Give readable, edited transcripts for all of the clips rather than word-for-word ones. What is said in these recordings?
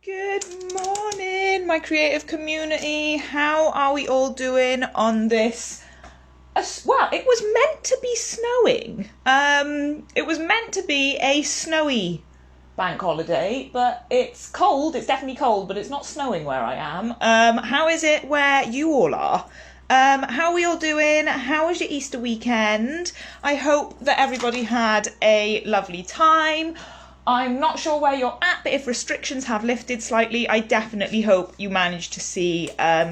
Good morning, my creative community. How are we all doing on this? Well, it was meant to be snowing. It was meant to be a snowy bank holiday, but it's cold. It's definitely cold, but it's not snowing where I am. How is it where you all are? How are we all doing? How was your Easter weekend? I hope that everybody had a lovely time. I'm not sure where you're at, but if restrictions have lifted slightly, I definitely hope you managed to see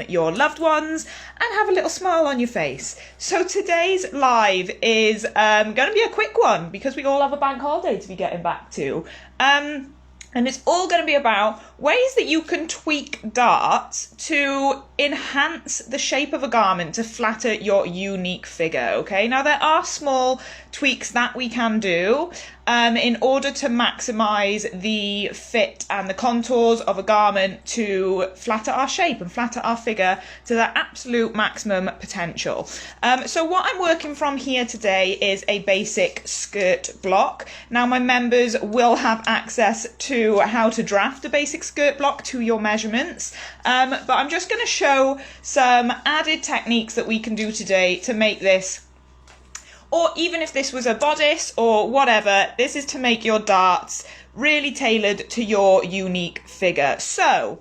your loved ones and have a little smile on your face. So today's live is going to be a quick one because we all have a bank holiday to be getting back to. And it's all going to be about ways that you can tweak darts to enhance the shape of a garment to flatter your unique figure, okay? Now, there are small tweaks that we can do in order to maximise the fit and the contours of a garment to flatter our shape and flatter our figure to their absolute maximum potential. So what I'm working from here today is a basic skirt block. Now, my members will have access to how to draft a basic skirt block to your measurements, but I'm just going to show some added techniques that we can do today to make this, or even if this was a bodice or whatever, this is to make your darts really tailored to your unique figure. So,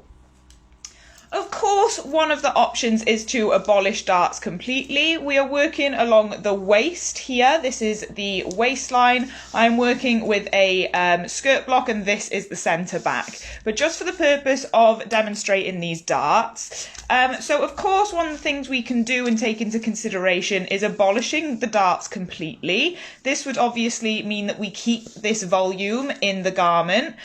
of course, one of the options is to abolish darts completely. We are working along the waist here. This is the waistline. I'm working with a skirt block, and this is the centre back. But just for the purpose of demonstrating these darts. So, of course, one of the things we can do and take into consideration is abolishing the darts completely. This would obviously mean that we keep this volume in the garment.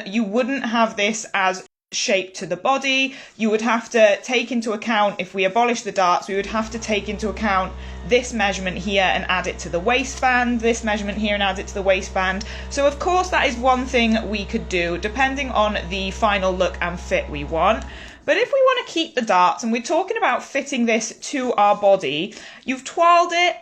You wouldn't have this as shape to the body. You would have to take into account, if we abolish the darts, we would have to take into account this measurement here and add it to the waistband, this measurement here and add it to the waistband. So of course that is one thing we could do depending on the final look and fit we want. But if we want to keep the darts, and we're talking about fitting this to our body, you've twirled it,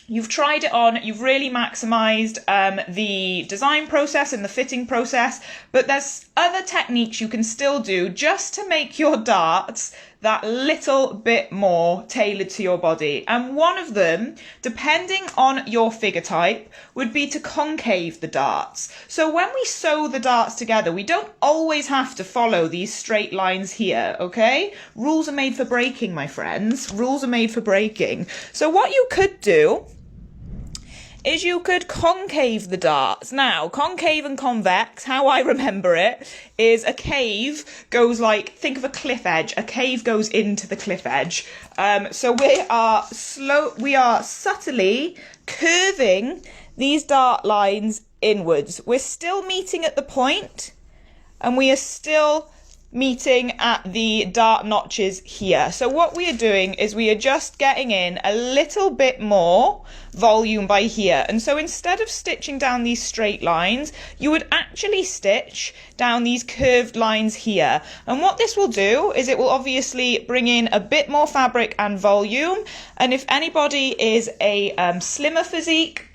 you've tried it on, you've really maximised the design process and the fitting process, but there's other techniques you can still do just to make your darts that little bit more tailored to your body. And one of them, depending on your figure type, would be to concave the darts. So when we sew the darts together, we don't always have to follow these straight lines here, okay? Rules are made for breaking, my friends. Rules are made for breaking. So what you could do is you could concave the darts. Now, concave and convex, how I remember it, is a cave goes like, think of a cliff edge. A cave goes into the cliff edge. So we are subtly curving these dart lines inwards. We're still meeting at the point, and we are still meeting at the dart notches here. So what we are doing is we are just getting in a little bit more volume by here. And so instead of stitching down these straight lines, you would actually stitch down these curved lines here. And what this will do is it will obviously bring in a bit more fabric and volume. And if anybody is a slimmer physique,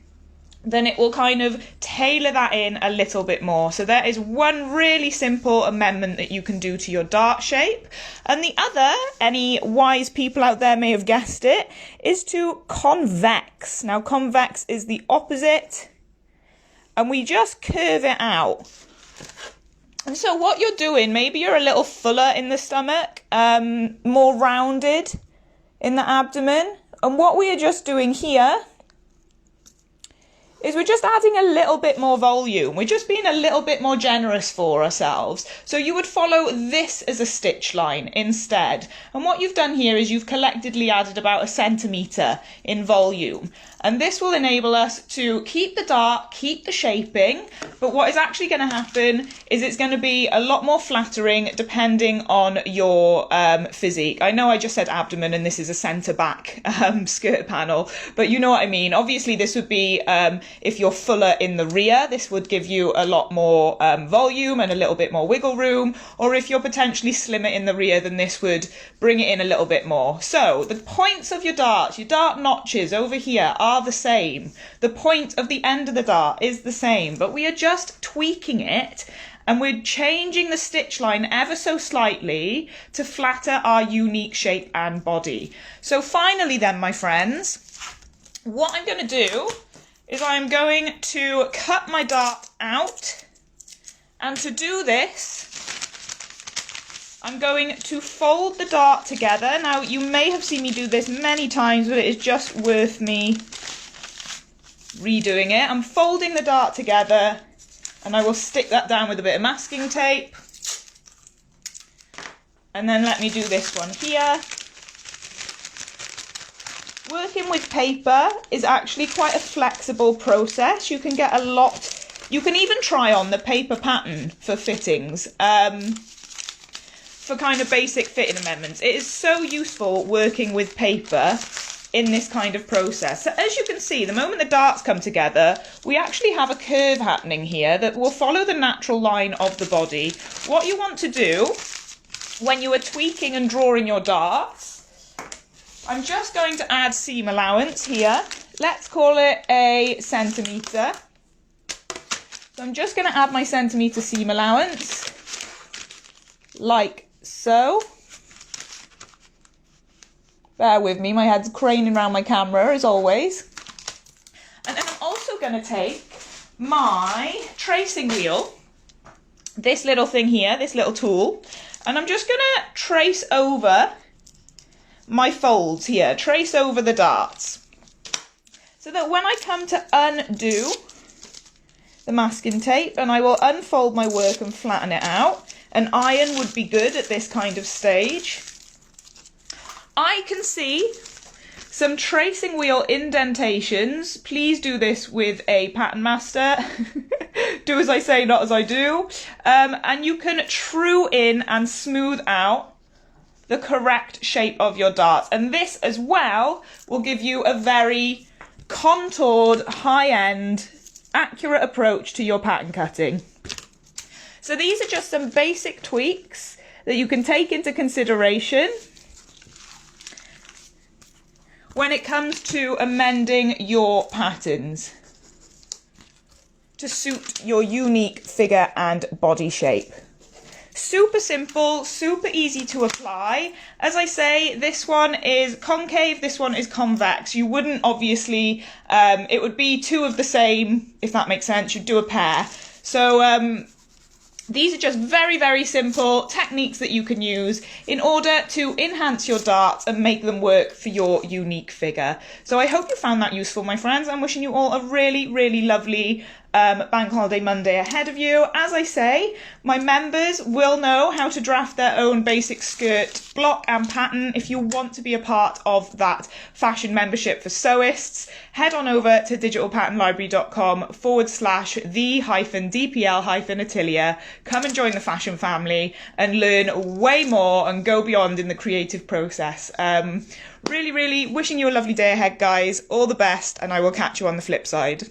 then it will kind of tailor that in a little bit more. So there is one really simple amendment that you can do to your dart shape. And the other, any wise people out there may have guessed it, is to convex. Now, convex is the opposite, and we just curve it out. And so what you're doing, maybe you're a little fuller in the stomach, more rounded in the abdomen. And what we are just doing here is we're just adding a little bit more volume. We're just being a little bit more generous for ourselves. So you would follow this as a stitch line instead. And what you've done here is you've collectively added about 1 centimetre in volume. And this will enable us to keep the dart, keep the shaping, but what is actually going to happen is it's going to be a lot more flattering depending on your physique. I know I just said abdomen and this is a centre back skirt panel, but you know what I mean. Obviously this would be, if you're fuller in the rear, this would give you a lot more volume and a little bit more wiggle room, or if you're potentially slimmer in the rear, then this would bring it in a little bit more. So the points of your darts, your dart notches over here are the same. The point of the end of the dart is the same, but we are just tweaking it and we're changing the stitch line ever so slightly to flatter our unique shape and body. So finally then, my friends, what I'm going to do is I'm going to cut my dart out, and to do this I'm going to fold the dart together. Now you may have seen me do this many times, but it is just worth me redoing it. I'm folding the dart together, and I will stick that down with a bit of masking tape. And then let me do this one here. Working with paper is actually quite a flexible process. You can get a lot, you can even try on the paper pattern for fittings, for kind of basic fitting amendments. It is so useful working with paper in this kind of process. So as you can see, the moment the darts come together, we actually have a curve happening here that will follow the natural line of the body. What you want to do when you are tweaking and drawing your darts, I'm just going to add seam allowance here. Let's call it a centimetre. So I'm just going to add my centimetre seam allowance, like so. Bear with me, my head's craning around my camera as always. And then I'm also going to take my tracing wheel, this little thing here, this little tool, and I'm just going to trace over my folds here, trace over the darts, so that when I come to undo the masking tape and I will unfold my work and flatten it out, an iron would be good at this kind of stage. I can see some tracing wheel indentations. Please do this with a pattern master. Do as I say, not as I do. And you can true in and smooth out the correct shape of your darts. And this as well will give you a very contoured, high-end, accurate approach to your pattern cutting. So these are just some basic tweaks that you can take into consideration when it comes to amending your patterns to suit your unique figure and body shape. Super simple, super easy to apply. As I say, this one is concave, this one is convex. You wouldn't obviously, it would be two of the same, if that makes sense. You'd do a pair. So these are just very, very simple techniques that you can use in order to enhance your darts and make them work for your unique figure. So I hope you found that useful, my friends. I'm wishing you all a really, really lovely Bank Holiday Monday ahead of you. As I say, my members will know how to draft their own basic skirt block and pattern. If you want to be a part of that fashion membership for sewists, head on over to digitalpatternlibrary.com/the-dpl-atelier. Come and join the fashion family and learn way more and go beyond in the creative process. Really, really wishing you a lovely day ahead, guys. All the best, and I will catch you on the flip side.